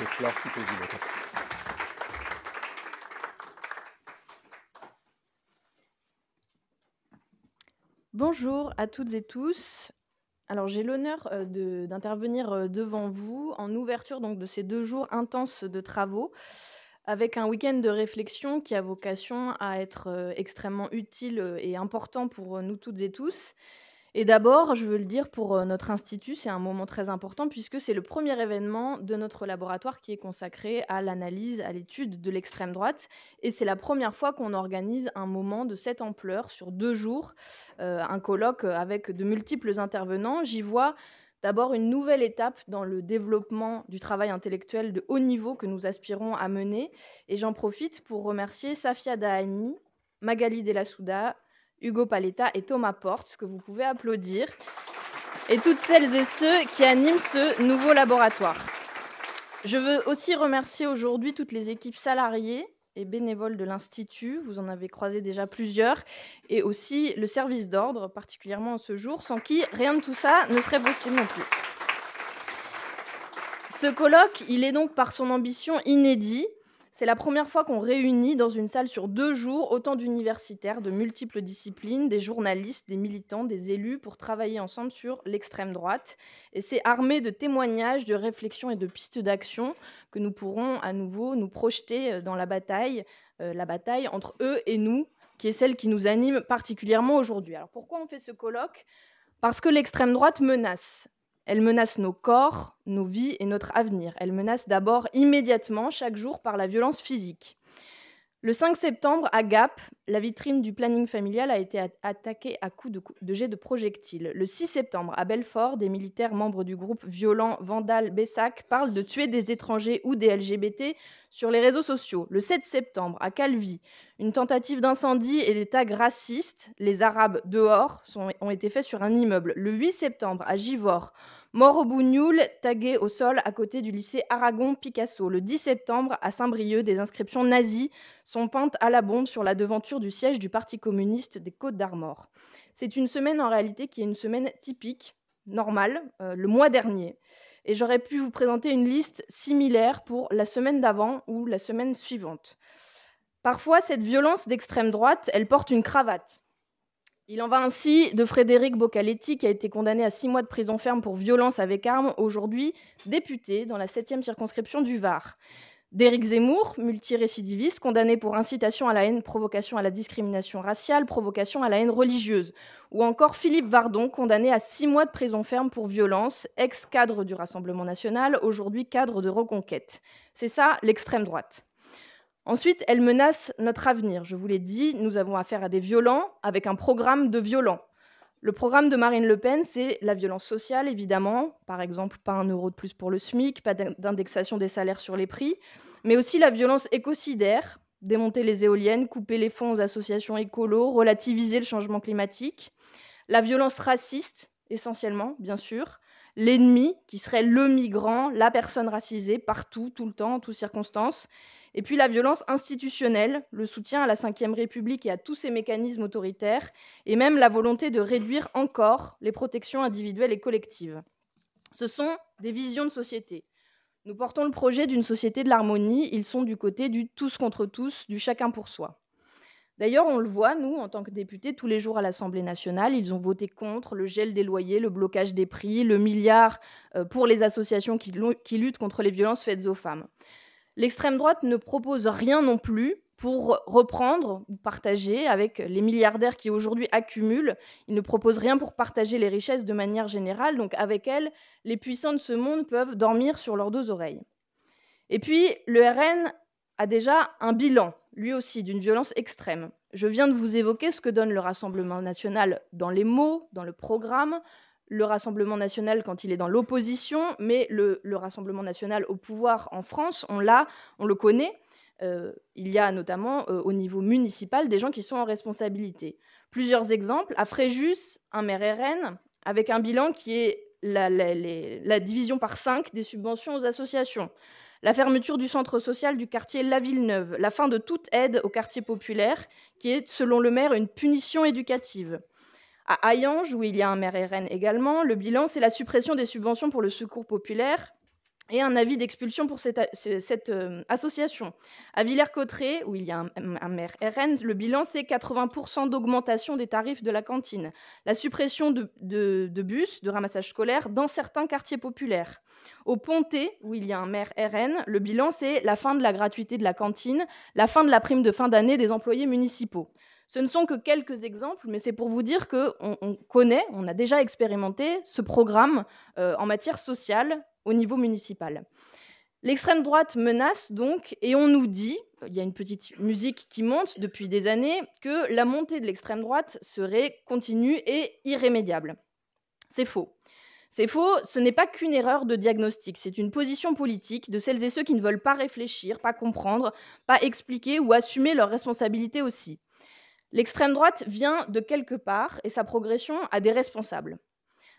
c'est Flore qui pose du bâton. Bonjour à toutes et tous. Alors j'ai l'honneur d'intervenir devant vous en ouverture donc, de ces 2 jours intenses de travaux, avec un week-end de réflexion qui a vocation à être extrêmement utile et important pour nous toutes et tous. Et d'abord, je veux le dire pour notre institut, c'est un moment très important puisque c'est le premier événement de notre laboratoire qui est consacré à l'analyse, à l'étude de l'extrême droite. Et c'est la première fois qu'on organise un moment de cette ampleur sur 2 jours, un colloque avec de multiples intervenants. J'y vois d'abord une nouvelle étape dans le développement du travail intellectuel de haut niveau que nous aspirons à mener. Et j'en profite pour remercier Safia Dahani, Magali Delassouda, Hugo Paletta et Thomas Porte, que vous pouvez applaudir, et toutes celles et ceux qui animent ce nouveau laboratoire. Je veux aussi remercier aujourd'hui toutes les équipes salariées et bénévoles de l'Institut, vous en avez croisé déjà plusieurs, et aussi le service d'ordre, particulièrement en ce jour, sans qui rien de tout ça ne serait possible non plus. Ce colloque, il est donc par son ambition inédit. C'est la première fois qu'on réunit dans une salle sur 2 jours autant d'universitaires de multiples disciplines, des journalistes, des militants, des élus pour travailler ensemble sur l'extrême droite. Et c'est armé de témoignages, de réflexions et de pistes d'action que nous pourrons à nouveau nous projeter dans la bataille entre eux et nous, qui est celle qui nous anime particulièrement aujourd'hui. Alors pourquoi on fait ce colloque ? Parce que l'extrême droite menace. Elle menace nos corps, nos vies et notre avenir. Elle menace d'abord immédiatement, chaque jour, par la violence physique. Le 5 septembre, à Gap, la vitrine du planning familial a été attaquée à coups de jets de projectiles. Le 6 septembre, à Belfort, des militaires membres du groupe violent Vandal Bessac parlent de tuer des étrangers ou des LGBT sur les réseaux sociaux. Le 7 septembre, à Calvi, une tentative d'incendie et des tags racistes, les Arabes dehors, ont été faits sur un immeuble. Le 8 septembre, à Givors, mort au bougnoul, tagué au sol à côté du lycée Aragon-Picasso. Le 10 septembre, à Saint-Brieuc, des inscriptions nazies sont peintes à la bombe sur la devanture du siège du Parti communiste des Côtes-d'Armor. C'est une semaine en réalité qui est une semaine typique, normale, le mois dernier. Et j'aurais pu vous présenter une liste similaire pour la semaine d'avant ou la semaine suivante. Parfois, cette violence d'extrême droite, elle porte une cravate. Il en va ainsi de Frédéric Boccaletti, qui a été condamné à 6 mois de prison ferme pour violence avec arme, aujourd'hui député dans la 7e circonscription du Var. D'Éric Zemmour, multirécidiviste, condamné pour incitation à la haine, provocation à la discrimination raciale, provocation à la haine religieuse. Ou encore Philippe Vardon, condamné à 6 mois de prison ferme pour violence, ex-cadre du Rassemblement national, aujourd'hui cadre de Reconquête. C'est ça, l'extrême droite. Ensuite, elle menace notre avenir. Je vous l'ai dit, nous avons affaire à des violents avec un programme de violents. Le programme de Marine Le Pen, c'est la violence sociale, évidemment. Par exemple, pas 1 euro de plus pour le SMIC, pas d'indexation des salaires sur les prix, mais aussi la violence écocidaire, démonter les éoliennes, couper les fonds aux associations écolos, relativiser le changement climatique. La violence raciste, essentiellement, bien sûr. L'ennemi, qui serait le migrant, la personne racisée, partout, tout le temps, en toutes circonstances. Et puis la violence institutionnelle, le soutien à la Ve République et à tous ses mécanismes autoritaires, et même la volonté de réduire encore les protections individuelles et collectives. Ce sont des visions de société. Nous portons le projet d'une société de l'harmonie, ils sont du côté du tous contre tous, du chacun pour soi. D'ailleurs, on le voit, nous, en tant que députés, tous les jours à l'Assemblée nationale, ils ont voté contre le gel des loyers, le blocage des prix, le milliard pour les associations qui luttent contre les violences faites aux femmes. L'extrême droite ne propose rien non plus pour reprendre ou partager avec les milliardaires qui aujourd'hui accumulent. Ils ne proposent rien pour partager les richesses de manière générale. Donc avec elles, les puissants de ce monde peuvent dormir sur leurs 2 oreilles. Et puis, le RN a déjà un bilan, lui aussi, d'une violence extrême. Je viens de vous évoquer ce que donne le Rassemblement national dans les mots, dans le programme, le Rassemblement national quand il est dans l'opposition, mais le Rassemblement national au pouvoir en France, on le connaît. Il y a notamment au niveau municipal des gens qui sont en responsabilité. Plusieurs exemples. À Fréjus, un maire RN avec un bilan qui est la division par 5 des subventions aux associations. La fermeture du centre social du quartier La Villeneuve, la fin de toute aide au quartier populaire, qui est, selon le maire, une punition éducative. À Hayange, où il y a un maire RN également, le bilan, c'est la suppression des subventions pour le secours populaire et un avis d'expulsion pour cette association. À Villers-Cotterêts, où il y a un maire RN, le bilan, c'est 80% d'augmentation des tarifs de la cantine, la suppression de bus de ramassage scolaire dans certains quartiers populaires. Au Pontet, où il y a un maire RN, le bilan, c'est la fin de la gratuité de la cantine, la fin de la prime de fin d'année des employés municipaux. Ce ne sont que quelques exemples, mais c'est pour vous dire qu'on connaît, on a déjà expérimenté ce programme en matière sociale au niveau municipal. L'extrême droite menace donc, et on nous dit, il y a une petite musique qui monte depuis des années, que la montée de l'extrême droite serait continue et irrémédiable. C'est faux. C'est faux, ce n'est pas qu'une erreur de diagnostic, c'est une position politique de celles et ceux qui ne veulent pas réfléchir, pas comprendre, pas expliquer ou assumer leurs responsabilités aussi. L'extrême droite vient de quelque part et sa progression a des responsables.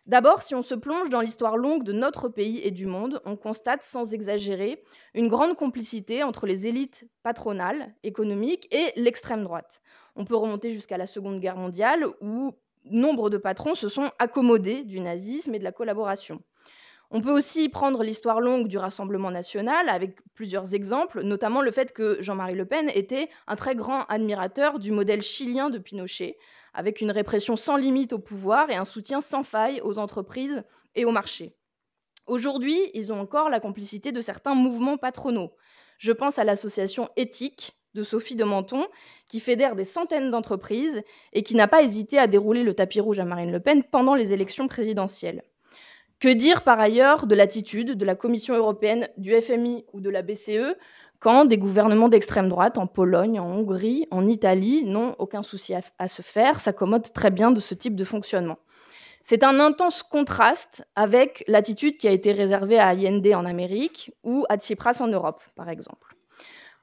D'abord, si on se plonge dans l'histoire longue de notre pays et du monde, on constate, sans exagérer, une grande complicité entre les élites patronales, économiques et l'extrême droite. On peut remonter jusqu'à la Seconde Guerre mondiale, où nombre de patrons se sont accommodés du nazisme et de la collaboration. On peut aussi prendre l'histoire longue du Rassemblement national, avec plusieurs exemples, notamment le fait que Jean-Marie Le Pen était un très grand admirateur du modèle chilien de Pinochet, avec une répression sans limite au pouvoir et un soutien sans faille aux entreprises et aux marchés. Aujourd'hui, ils ont encore la complicité de certains mouvements patronaux. Je pense à l'association Éthique de Sophie de Menton, qui fédère des centaines d'entreprises et qui n'a pas hésité à dérouler le tapis rouge à Marine Le Pen pendant les élections présidentielles. Que dire par ailleurs de l'attitude de la Commission européenne, du FMI ou de la BCE quand des gouvernements d'extrême droite en Pologne, en Hongrie, en Italie n'ont aucun souci à se faire, s'accommodent très bien de ce type de fonctionnement. C'est un intense contraste avec l'attitude qui a été réservée à Allende en Amérique ou à Tsipras en Europe, par exemple.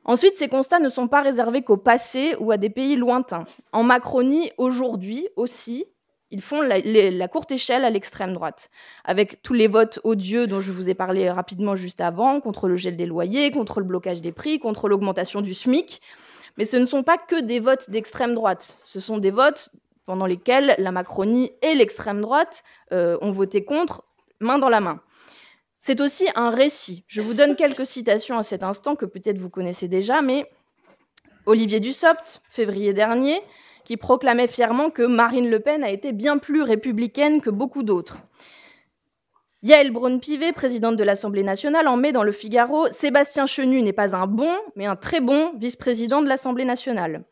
Ensuite, ces constats ne sont pas réservés qu'au passé ou à des pays lointains. En Macronie, aujourd'hui aussi, ils font la courte échelle à l'extrême droite, avec tous les votes odieux dont je vous ai parlé rapidement juste avant, contre le gel des loyers, contre le blocage des prix, contre l'augmentation du SMIC. Mais ce ne sont pas que des votes d'extrême droite, ce sont des votes pendant lesquels la Macronie et l'extrême droite ont voté contre, main dans la main. C'est aussi un récit. Je vous donne quelques citations à cet instant que peut-être vous connaissez déjà, mais Olivier Dussopt, février dernier, qui proclamait fièrement que Marine Le Pen a été bien plus républicaine que beaucoup d'autres. Yaël Braun-Pivet, présidente de l'Assemblée nationale, en mai dans Le Figaro, « Sébastien Chenu n'est pas un bon, mais un très bon vice-président de l'Assemblée nationale ».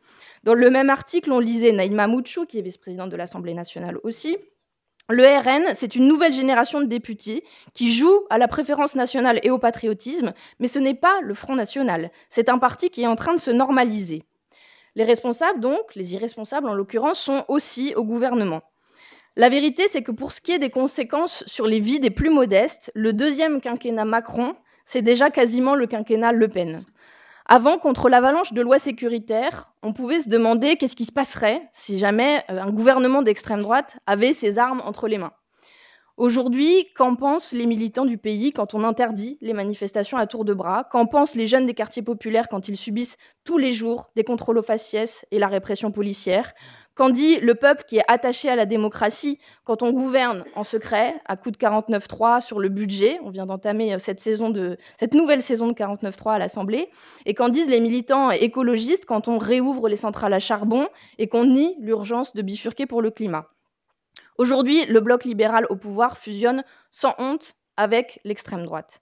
Dans le même article, on lisait Naïma Mouchou, qui est vice-présidente de l'Assemblée nationale aussi. Le RN, c'est une nouvelle génération de députés qui joue à la préférence nationale et au patriotisme, mais ce n'est pas le Front National. C'est un parti qui est en train de se normaliser. Les responsables, donc, les irresponsables en l'occurrence, sont aussi au gouvernement. La vérité, c'est que pour ce qui est des conséquences sur les vies des plus modestes, le deuxième quinquennat Macron, c'est déjà quasiment le quinquennat Le Pen. Avant, contre l'avalanche de lois sécuritaires, on pouvait se demander qu'est-ce qui se passerait si jamais un gouvernement d'extrême droite avait ses armes entre les mains. Aujourd'hui, qu'en pensent les militants du pays quand on interdit les manifestations à tour de bras? Qu'en pensent les jeunes des quartiers populaires quand ils subissent tous les jours des contrôles aux faciès et la répression policière? Qu'en dit le peuple qui est attaché à la démocratie quand on gouverne en secret, à coup de 49.3 sur le budget? On vient d'entamer cette nouvelle saison de 49.3 à l'Assemblée. Et qu'en disent les militants écologistes quand on réouvre les centrales à charbon et qu'on nie l'urgence de bifurquer pour le climat? Aujourd'hui, le bloc libéral au pouvoir fusionne sans honte avec l'extrême droite.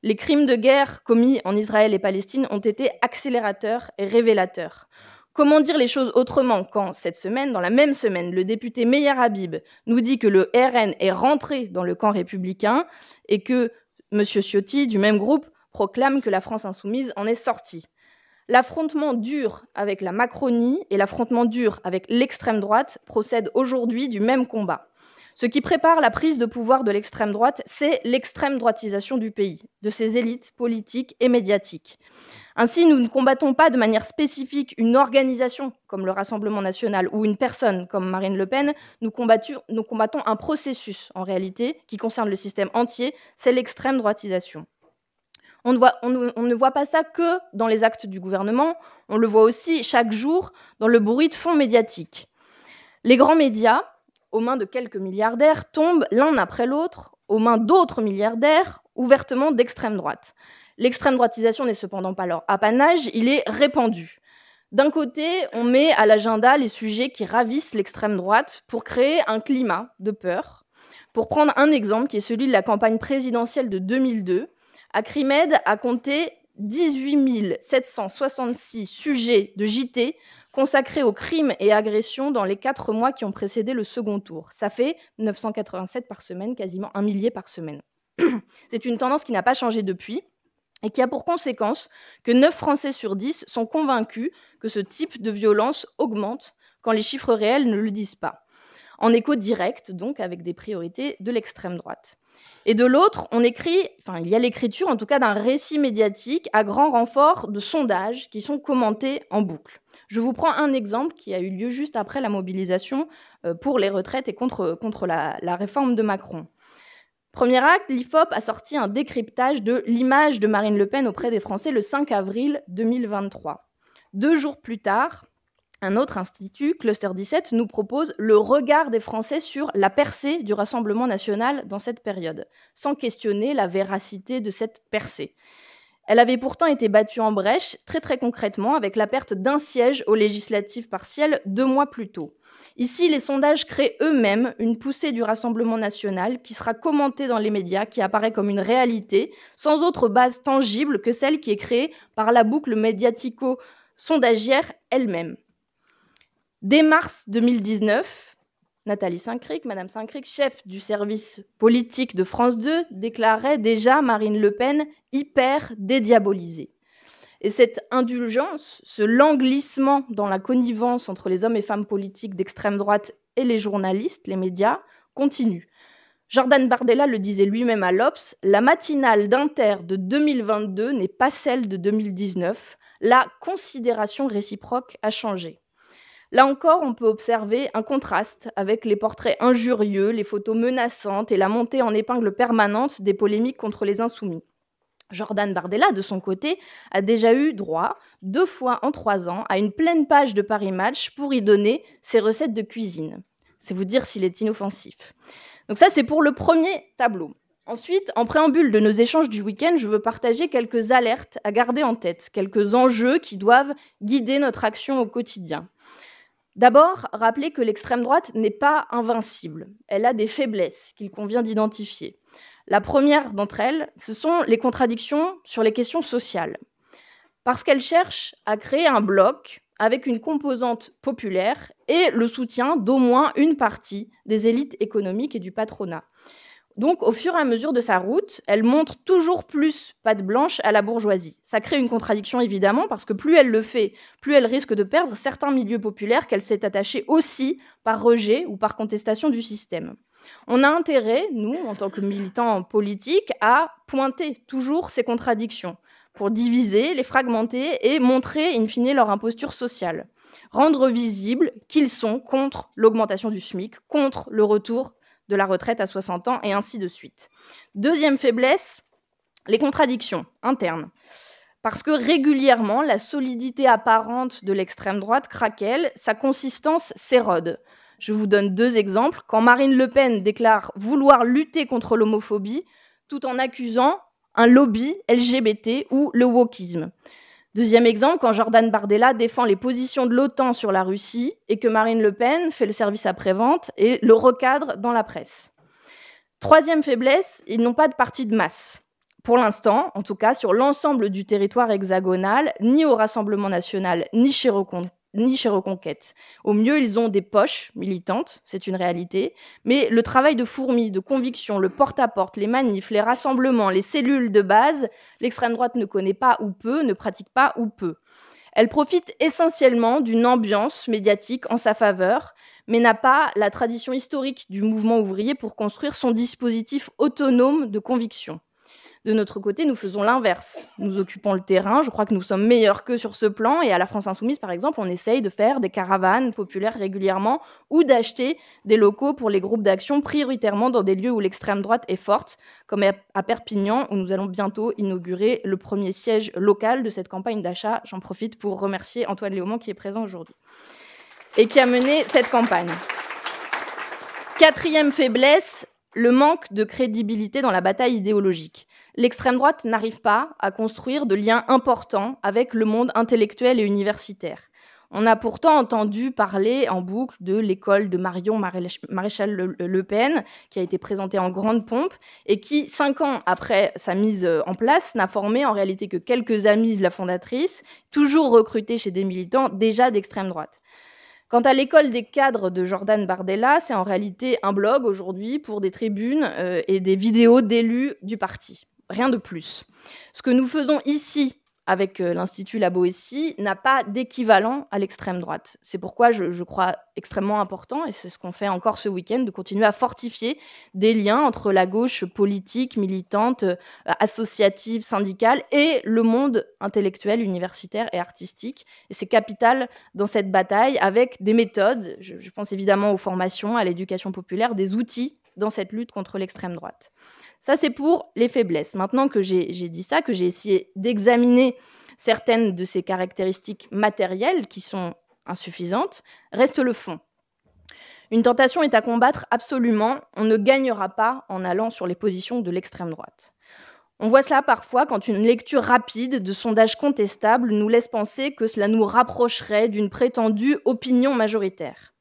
Les crimes de guerre commis en Israël et Palestine ont été accélérateurs et révélateurs. Comment dire les choses autrement quand, cette semaine, dans la même semaine, le député Meyer Habib nous dit que le RN est rentré dans le camp républicain et que M. Ciotti, du même groupe, proclame que la France insoumise en est sortie? L'affrontement dur avec la Macronie et l'affrontement dur avec l'extrême droite procèdent aujourd'hui du même combat. Ce qui prépare la prise de pouvoir de l'extrême droite, c'est l'extrême droitisation du pays, de ses élites politiques et médiatiques. Ainsi, nous ne combattons pas de manière spécifique une organisation comme le Rassemblement national ou une personne comme Marine Le Pen, nous combattons un processus en réalité qui concerne le système entier, c'est l'extrême droitisation. On ne voit pas ça que dans les actes du gouvernement, on le voit aussi chaque jour dans le bruit de fond médiatique. Les grands médias, aux mains de quelques milliardaires, tombent l'un après l'autre aux mains d'autres milliardaires ouvertement d'extrême droite. L'extrême droitisation n'est cependant pas leur apanage, il est répandu. D'un côté, on met à l'agenda les sujets qui ravissent l'extrême droite pour créer un climat de peur. Pour prendre un exemple, qui est celui de la campagne présidentielle de 2002, Acrimed a compté 18 766 sujets de JT consacrés aux crimes et agressions dans les 4 mois qui ont précédé le second tour. Ça fait 987 par semaine, quasiment 1 millier par semaine. C'est une tendance qui n'a pas changé depuis et qui a pour conséquence que 9 Français sur 10 sont convaincus que ce type de violence augmente quand les chiffres réels ne le disent pas. En écho direct, donc, avec des priorités de l'extrême droite. Et de l'autre, il y a l'écriture, en tout cas, d'un récit médiatique à grand renfort de sondages qui sont commentés en boucle. Je vous prends un exemple qui a eu lieu juste après la mobilisation pour les retraites et contre la réforme de Macron. Premier acte, l'IFOP a sorti un décryptage de l'image de Marine Le Pen auprès des Français le 5 avril 2023. 2 jours plus tard, un autre institut, Cluster 17, nous propose le regard des Français sur la percée du Rassemblement national dans cette période, sans questionner la véracité de cette percée. Elle avait pourtant été battue en brèche, très concrètement, avec la perte d'un siège aux législatives partielles 2 mois plus tôt. Ici, les sondages créent eux-mêmes une poussée du Rassemblement national qui sera commentée dans les médias, qui apparaît comme une réalité, sans autre base tangible que celle qui est créée par la boucle médiatico-sondagière elle-même. Dès mars 2019, Nathalie Saint-Cricq, Madame Saint-Cricq, chef du service politique de France 2, déclarait déjà Marine Le Pen hyper dédiabolisée. Et cette indulgence, ce languissement dans la connivence entre les hommes et femmes politiques d'extrême droite et les journalistes, les médias, continue. Jordan Bardella le disait lui-même à l'Obs, la matinale d'Inter de 2022 n'est pas celle de 2019. La considération réciproque a changé. Là encore, on peut observer un contraste avec les portraits injurieux, les photos menaçantes et la montée en épingle permanente des polémiques contre les insoumis. Jordan Bardella, de son côté, a déjà eu droit, 2 fois en 3 ans, à une pleine page de Paris Match pour y donner ses recettes de cuisine. C'est vous dire s'il est inoffensif. Donc ça, c'est pour le premier tableau. Ensuite, en préambule de nos échanges du week-end, je veux partager quelques alertes à garder en tête, quelques enjeux qui doivent guider notre action au quotidien. D'abord, rappeler que l'extrême droite n'est pas invincible. Elle a des faiblesses qu'il convient d'identifier. La première d'entre elles, ce sont les contradictions sur les questions sociales. Parce qu'elle cherche à créer un bloc avec une composante populaire et le soutien d'au moins une partie des élites économiques et du patronat. Donc, au fur et à mesure de sa route, elle montre toujours plus patte blanche à la bourgeoisie. Ça crée une contradiction, évidemment, parce que plus elle le fait, plus elle risque de perdre certains milieux populaires qu'elle s'est attachée aussi par rejet ou par contestation du système. On a intérêt, nous, en tant que militants politiques, à pointer toujours ces contradictions pour diviser, les fragmenter et montrer, in fine, leur imposture sociale. Rendre visible qu'ils sont contre l'augmentation du SMIC, contre le retour de la retraite à 60 ans, et ainsi de suite. Deuxième faiblesse, les contradictions internes. Parce que régulièrement, la solidité apparente de l'extrême droite craquelle, sa consistance s'érode. Je vous donne 2 exemples. Quand Marine Le Pen déclare vouloir lutter contre l'homophobie, tout en accusant un lobby LGBT ou le wokisme. Deuxième exemple, quand Jordan Bardella défend les positions de l'OTAN sur la Russie et que Marine Le Pen fait le service après-vente et le recadre dans la presse. Troisième faiblesse, ils n'ont pas de parti de masse. Pour l'instant, en tout cas, sur l'ensemble du territoire hexagonal, ni au Rassemblement national, ni chez Reconquête. Au mieux, ils ont des poches militantes, c'est une réalité, mais le travail de fourmi, de conviction, le porte-à-porte, les manifs, les rassemblements, les cellules de base, l'extrême droite ne connaît pas ou peu, ne pratique pas ou peu. Elle profite essentiellement d'une ambiance médiatique en sa faveur, mais n'a pas la tradition historique du mouvement ouvrier pour construire son dispositif autonome de conviction. De notre côté, nous faisons l'inverse. Nous occupons le terrain, je crois que nous sommes meilleurs qu'eux sur ce plan, et à la France Insoumise, par exemple, on essaye de faire des caravanes populaires régulièrement ou d'acheter des locaux pour les groupes d'action prioritairement dans des lieux où l'extrême droite est forte, comme à Perpignan, où nous allons bientôt inaugurer le premier siège local de cette campagne d'achat. J'en profite pour remercier Antoine Léaumont qui est présent aujourd'hui et qui a mené cette campagne. Quatrième faiblesse, le manque de crédibilité dans la bataille idéologique. L'extrême droite n'arrive pas à construire de liens importants avec le monde intellectuel et universitaire. On a pourtant entendu parler en boucle de l'école de Marion Maréchal Le Pen, qui a été présentée en grande pompe, et qui, 5 ans après sa mise en place, n'a formé en réalité que quelques amis de la fondatrice, toujours recrutés chez des militants déjà d'extrême droite. Quant à l'école des cadres de Jordan Bardella, c'est en réalité un blog aujourd'hui pour des tribunes et des vidéos d'élus du parti. Rien de plus. Ce que nous faisons ici avec l'Institut La Boétie n'a pas d'équivalent à l'extrême droite. C'est pourquoi je crois extrêmement important, et c'est ce qu'on fait encore ce week-end, de continuer à fortifier des liens entre la gauche politique, militante, associative, syndicale et le monde intellectuel, universitaire et artistique. Et c'est capital dans cette bataille avec des méthodes, je pense évidemment aux formations, à l'éducation populaire, des outils dans cette lutte contre l'extrême droite. Ça, c'est pour les faiblesses. Maintenant que j'ai dit ça, que j'ai essayé d'examiner certaines de ces caractéristiques matérielles qui sont insuffisantes, reste le fond. Une tentation est à combattre absolument. On ne gagnera pas en allant sur les positions de l'extrême droite. On voit cela parfois quand une lecture rapide de sondages contestables nous laisse penser que cela nous rapprocherait d'une prétendue opinion majoritaire.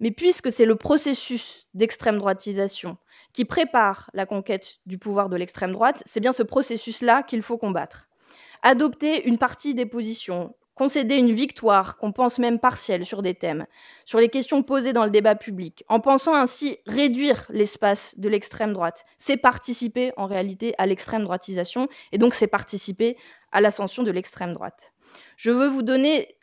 Mais puisque c'est le processus d'extrême droitisation qui prépare la conquête du pouvoir de l'extrême droite, c'est bien ce processus-là qu'il faut combattre. Adopter une partie des positions, concéder une victoire qu'on pense même partielle sur des thèmes, sur les questions posées dans le débat public, en pensant ainsi réduire l'espace de l'extrême droite, c'est participer en réalité à l'extrême droitisation, et donc c'est participer à l'ascension de l'extrême droite. Je veux vous donner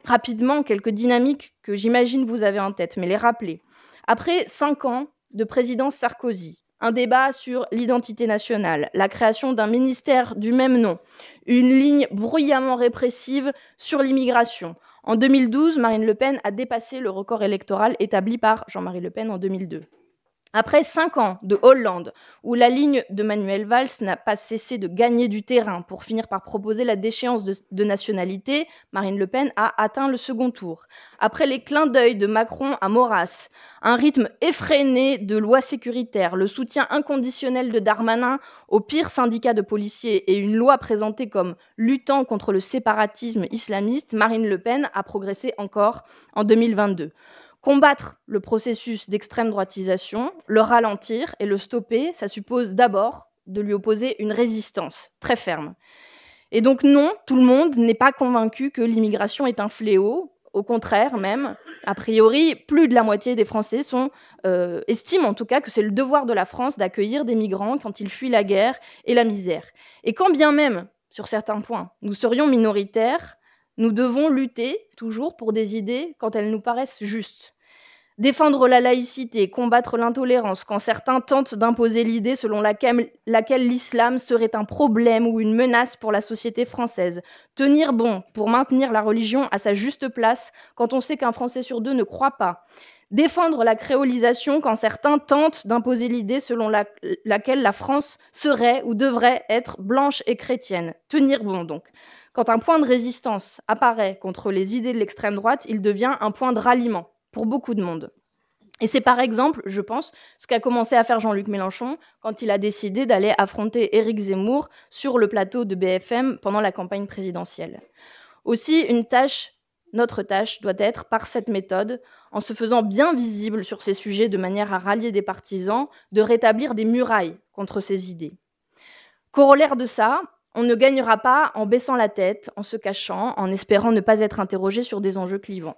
rapidement quelques dynamiques que j'imagine vous avez en tête, mais les rappeler. Après 5 ans de présidence Sarkozy, un débat sur l'identité nationale, la création d'un ministère du même nom, une ligne bruyamment répressive sur l'immigration. En 2012, Marine Le Pen a dépassé le record électoral établi par Jean-Marie Le Pen en 2002. Après 5 ans de Hollande, où la ligne de Manuel Valls n'a pas cessé de gagner du terrain pour finir par proposer la déchéance de nationalité, Marine Le Pen a atteint le second tour. Après les clins d'œil de Macron à Maurras, un rythme effréné de lois sécuritaires, le soutien inconditionnel de Darmanin aux pires syndicats de policiers et une loi présentée comme luttant contre le séparatisme islamiste, Marine Le Pen a progressé encore en 2022. Combattre le processus d'extrême droitisation, le ralentir et le stopper, ça suppose d'abord de lui opposer une résistance très ferme. Et donc non, tout le monde n'est pas convaincu que l'immigration est un fléau. Au contraire même, a priori, plus de la moitié des Français estiment en tout cas que c'est le devoir de la France d'accueillir des migrants quand ils fuient la guerre et la misère. Et quand bien même, sur certains points, nous serions minoritaires, nous devons lutter toujours pour des idées quand elles nous paraissent justes. Défendre la laïcité, combattre l'intolérance, quand certains tentent d'imposer l'idée selon laquelle l'islam serait un problème ou une menace pour la société française. Tenir bon pour maintenir la religion à sa juste place quand on sait qu'un Français sur 2 ne croit pas. Défendre la créolisation quand certains tentent d'imposer l'idée selon laquelle la France serait ou devrait être blanche et chrétienne. Tenir bon donc. Quand un point de résistance apparaît contre les idées de l'extrême droite, il devient un point de ralliement pour beaucoup de monde. Et c'est par exemple, je pense, ce qu'a commencé à faire Jean-Luc Mélenchon quand il a décidé d'aller affronter Éric Zemmour sur le plateau de BFM pendant la campagne présidentielle. Aussi, notre tâche doit être, par cette méthode, en se faisant bien visible sur ces sujets de manière à rallier des partisans, de rétablir des murailles contre ces idées. Corollaire de ça, on ne gagnera pas en baissant la tête, en se cachant, en espérant ne pas être interrogé sur des enjeux clivants.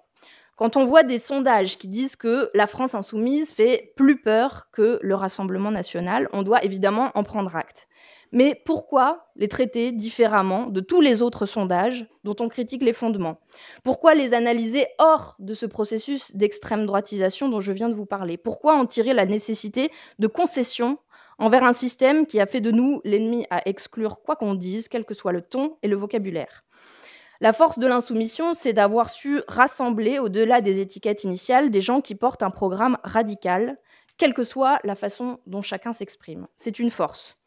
Quand on voit des sondages qui disent que la France insoumise fait plus peur que le Rassemblement national, on doit évidemment en prendre acte. Mais pourquoi les traiter différemment de tous les autres sondages dont on critique les fondements? Pourquoi les analyser hors de ce processus d'extrême droitisation dont je viens de vous parler? Pourquoi en tirer la nécessité de concessions envers un système qui a fait de nous l'ennemi à exclure quoi qu'on dise, quel que soit le ton et le vocabulaire? La force de l'insoumission, c'est d'avoir su rassembler, au-delà des étiquettes initiales, des gens qui portent un programme radical, quelle que soit la façon dont chacun s'exprime. C'est une force.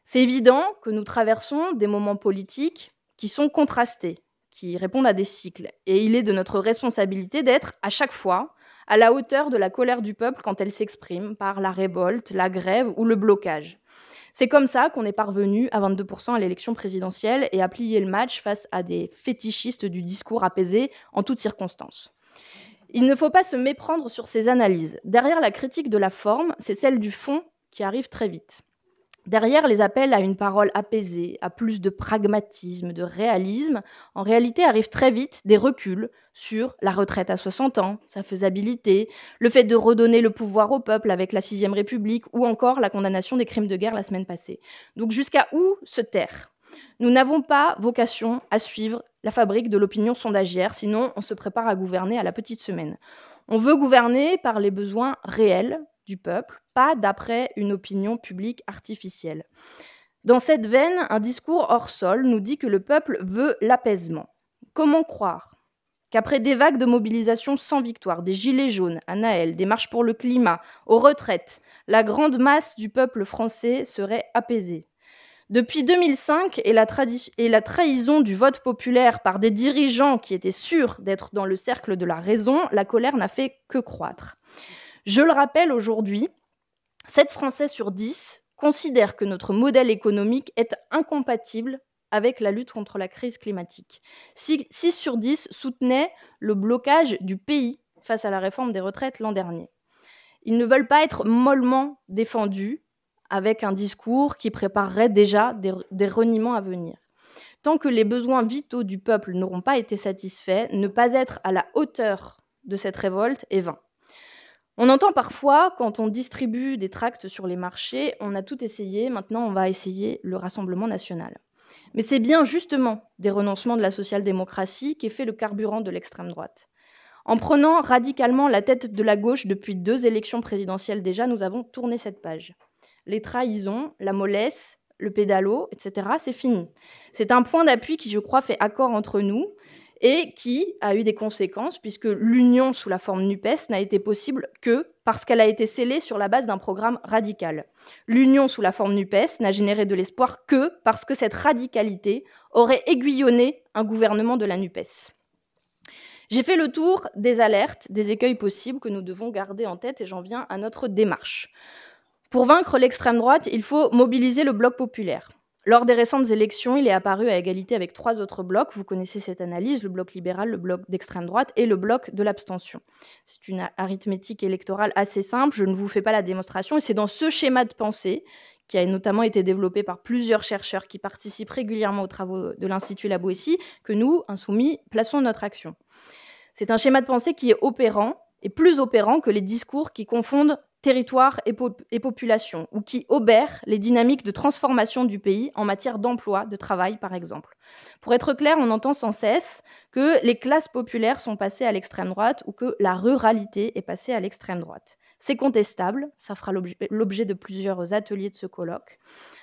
C'est évident que nous traversons des moments politiques qui sont contrastés, qui répondent à des cycles. Et il est de notre responsabilité d'être, à chaque fois, à la hauteur de la colère du peuple quand elle s'exprime par la révolte, la grève ou le blocage. C'est comme ça qu'on est parvenu à 22% à l'élection présidentielle et à plier le match face à des fétichistes du discours apaisé en toutes circonstances. Il ne faut pas se méprendre sur ces analyses. Derrière la critique de la forme, c'est celle du fond qui arrive très vite. Derrière les appels à une parole apaisée, à plus de pragmatisme, de réalisme, en réalité arrivent très vite des reculs sur la retraite à 60 ans, sa faisabilité, le fait de redonner le pouvoir au peuple avec la 6ème République ou encore la condamnation des crimes de guerre la semaine passée. Donc jusqu'à où se taire ? Nous n'avons pas vocation à suivre la fabrique de l'opinion sondagière, sinon on se prépare à gouverner à la petite semaine. On veut gouverner par les besoins réels du peuple, pas d'après une opinion publique artificielle. Dans cette veine, un discours hors sol nous dit que le peuple veut l'apaisement. Comment croire qu'après des vagues de mobilisation sans victoire, des gilets jaunes à Naël, des marches pour le climat, aux retraites, la grande masse du peuple français serait apaisée ? Depuis 2005 et la trahison du vote populaire par des dirigeants qui étaient sûrs d'être dans le cercle de la raison, la colère n'a fait que croître. Je le rappelle aujourd'hui, 7 Français sur 10 considèrent que notre modèle économique est incompatible avec la lutte contre la crise climatique. 6 sur 10 soutenaient le blocage du pays face à la réforme des retraites l'an dernier. Ils ne veulent pas être mollement défendus avec un discours qui préparerait déjà des reniements à venir. Tant que les besoins vitaux du peuple n'auront pas été satisfaits, ne pas être à la hauteur de cette révolte est vain. On entend parfois, quand on distribue des tracts sur les marchés, on a tout essayé, maintenant on va essayer le Rassemblement national. Mais c'est bien justement des renoncements de la social-démocratie qu'est fait le carburant de l'extrême droite. En prenant radicalement la tête de la gauche depuis 2 élections présidentielles déjà, nous avons tourné cette page. Les trahisons, la mollesse, le pédalo, etc., c'est fini. C'est un point d'appui qui, je crois, fait accord entre nous, et qui a eu des conséquences, puisque l'union sous la forme NUPES n'a été possible que parce qu'elle a été scellée sur la base d'un programme radical. L'union sous la forme NUPES n'a généré de l'espoir que parce que cette radicalité aurait aiguillonné un gouvernement de la NUPES. J'ai fait le tour des alertes, des écueils possibles que nous devons garder en tête, et j'en viens à notre démarche. Pour vaincre l'extrême droite, il faut mobiliser le bloc populaire. Lors des récentes élections, il est apparu à égalité avec 3 autres blocs. Vous connaissez cette analyse, le bloc libéral, le bloc d'extrême droite et le bloc de l'abstention. C'est une arithmétique électorale assez simple, je ne vous fais pas la démonstration, et c'est dans ce schéma de pensée, qui a notamment été développé par plusieurs chercheurs qui participent régulièrement aux travaux de l'Institut La Boétie, que nous, Insoumis, plaçons notre action. C'est un schéma de pensée qui est opérant, et plus opérant que les discours qui confondent territoire et population, ou qui obèrent les dynamiques de transformation du pays en matière d'emploi, de travail, par exemple. Pour être clair, on entend sans cesse que les classes populaires sont passées à l'extrême droite ou que la ruralité est passée à l'extrême droite. C'est contestable, ça fera l'objet de plusieurs ateliers de ce colloque,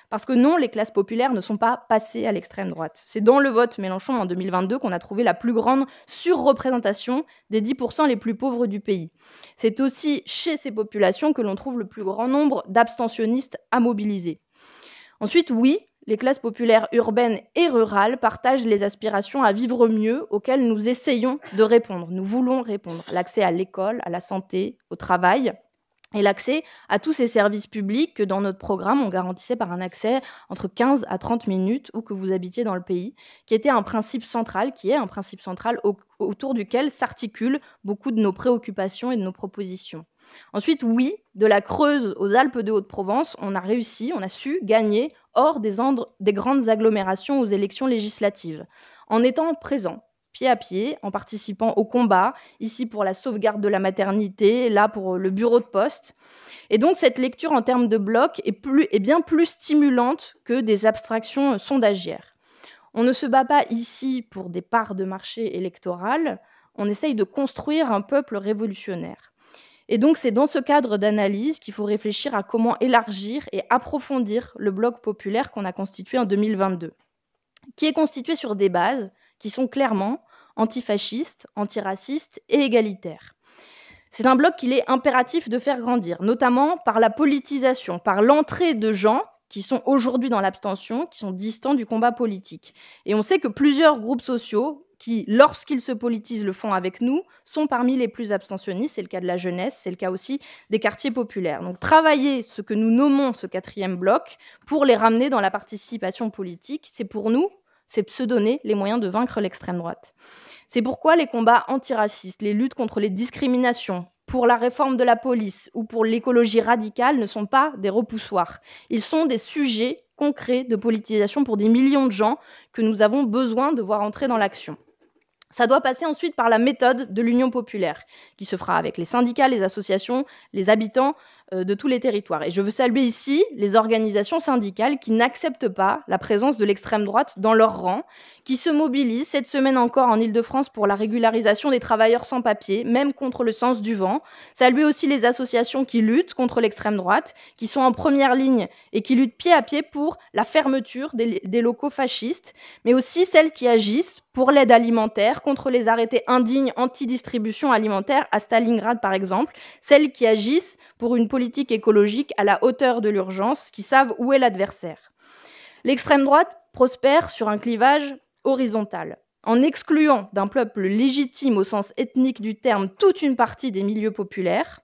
parce que non, les classes populaires ne sont pas passées à l'extrême droite. C'est dans le vote Mélenchon en 2022 qu'on a trouvé la plus grande surreprésentation des 10% les plus pauvres du pays. C'est aussi chez ces populations que l'on trouve le plus grand nombre d'abstentionnistes à mobiliser. Ensuite, oui, les classes populaires urbaines et rurales partagent les aspirations à vivre mieux auxquelles nous essayons de répondre. Nous voulons répondre. L'accès à l'école, à la santé, au travail, et l'accès à tous ces services publics que dans notre programme, on garantissait par un accès entre 15 à 30 minutes où que vous habitiez dans le pays, qui était un principe central, qui est un principe central autour duquel s'articulent beaucoup de nos préoccupations et de nos propositions. Ensuite, oui, de la Creuse aux Alpes de Haute-Provence, on a réussi, on a su gagner hors des grandes agglomérations aux élections législatives, en étant présent, pied à pied, en participant au combat, ici pour la sauvegarde de la maternité, là pour le bureau de poste. Et donc cette lecture en termes de bloc est bien plus stimulante que des abstractions sondagières. On ne se bat pas ici pour des parts de marché électorales, on essaye de construire un peuple révolutionnaire. Et donc c'est dans ce cadre d'analyse qu'il faut réfléchir à comment élargir et approfondir le bloc populaire qu'on a constitué en 2022, qui est constitué sur des bases qui sont clairement antifascistes, antiracistes et égalitaires. C'est un bloc qu'il est impératif de faire grandir, notamment par la politisation, par l'entrée de gens qui sont aujourd'hui dans l'abstention, qui sont distants du combat politique. Et on sait que plusieurs groupes sociaux qui, lorsqu'ils se politisent, le font avec nous, sont parmi les plus abstentionnistes. C'est le cas de la jeunesse, c'est le cas aussi des quartiers populaires. Donc travailler ce que nous nommons ce 4e bloc pour les ramener dans la participation politique, c'est pour nous, c'est se donner les moyens de vaincre l'extrême droite. C'est pourquoi les combats antiracistes, les luttes contre les discriminations, pour la réforme de la police ou pour l'écologie radicale ne sont pas des repoussoirs. Ils sont des sujets concrets de politisation pour des millions de gens que nous avons besoin de voir entrer dans l'action. Ça doit passer ensuite par la méthode de l'Union populaire, qui se fera avec les syndicats, les associations, les habitants de tous les territoires. Et je veux saluer ici les organisations syndicales qui n'acceptent pas la présence de l'extrême droite dans leurs rangs, qui se mobilisent cette semaine encore en Île-de-France pour la régularisation des travailleurs sans papier, même contre le sens du vent. Saluer aussi les associations qui luttent contre l'extrême droite, qui sont en première ligne et qui luttent pied à pied pour la fermeture des locaux fascistes, mais aussi celles qui agissent pour l'aide alimentaire, contre les arrêtés indignes anti-distribution alimentaire à Stalingrad par exemple, celles qui agissent pour une politique écologique à la hauteur de l'urgence, qui savent où est l'adversaire. L'extrême droite prospère sur un clivage horizontal. En excluant d'un peuple légitime au sens ethnique du terme toute une partie des milieux populaires,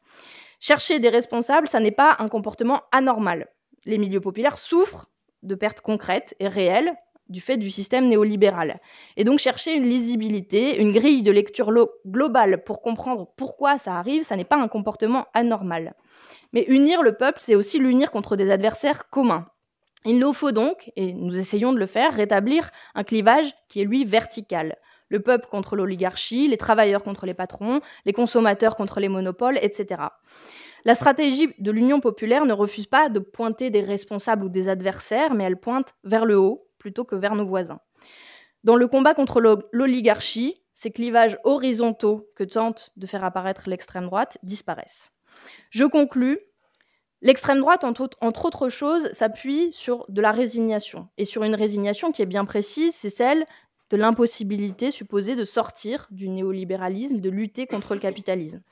chercher des responsables, ça n'est pas un comportement anormal. Les milieux populaires souffrent de pertes concrètes et réelles du fait du système néolibéral. Et donc chercher une lisibilité, une grille de lecture globale pour comprendre pourquoi ça arrive, ça n'est pas un comportement anormal. Mais unir le peuple, c'est aussi l'unir contre des adversaires communs. Il nous faut donc, et nous essayons de le faire, rétablir un clivage qui est lui vertical. Le peuple contre l'oligarchie, les travailleurs contre les patrons, les consommateurs contre les monopoles, etc. La stratégie de l'Union populaire ne refuse pas de pointer des responsables ou des adversaires, mais elle pointe vers le haut plutôt que vers nos voisins. Dans le combat contre l'oligarchie, ces clivages horizontaux que tente de faire apparaître l'extrême droite disparaissent. Je conclus. L'extrême droite, entre autres choses, s'appuie sur de la résignation. Et sur une résignation qui est bien précise, c'est celle de l'impossibilité supposée de sortir du néolibéralisme, de lutter contre le capitalisme.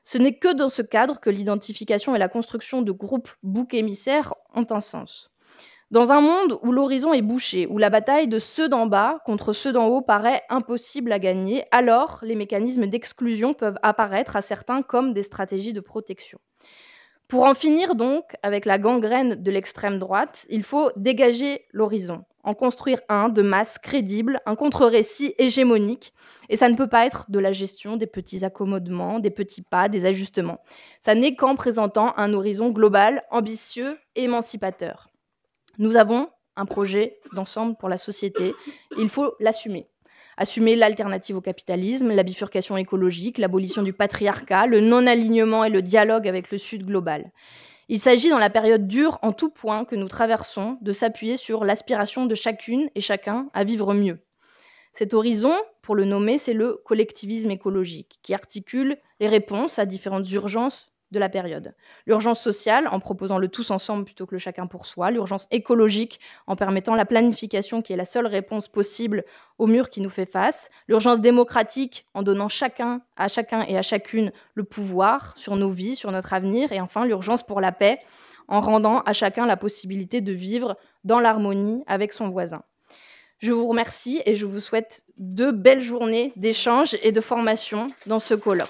Ce n'est que dans ce cadre que l'identification et la construction de groupes boucs émissaires ont un sens. Dans un monde où l'horizon est bouché, où la bataille de ceux d'en bas contre ceux d'en haut paraît impossible à gagner, alors les mécanismes d'exclusion peuvent apparaître à certains comme des stratégies de protection. Pour en finir donc avec la gangrène de l'extrême droite, il faut dégager l'horizon, en construire un de masse crédible, un contre-récit hégémonique, et ça ne peut pas être de la gestion des petits accommodements, des petits pas, des ajustements. Ça n'est qu'en présentant un horizon global, ambitieux et émancipateur. Nous avons un projet d'ensemble pour la société, il faut l'assumer. Assumer l'alternative au capitalisme, la bifurcation écologique, l'abolition du patriarcat, le non-alignement et le dialogue avec le Sud global. Il s'agit, dans la période dure en tout point que nous traversons, de s'appuyer sur l'aspiration de chacune et chacun à vivre mieux. Cet horizon, pour le nommer, c'est le collectivisme écologique, qui articule les réponses à différentes urgences de la période. L'urgence sociale, en proposant le tous ensemble plutôt que le chacun pour soi. L'urgence écologique, en permettant la planification qui est la seule réponse possible au mur qui nous fait face. L'urgence démocratique, en donnant chacun et à chacune le pouvoir sur nos vies, sur notre avenir. Et enfin, l'urgence pour la paix, en rendant à chacun la possibilité de vivre dans l'harmonie avec son voisin. Je vous remercie et je vous souhaite de belles journées d'échange et de formation dans ce colloque.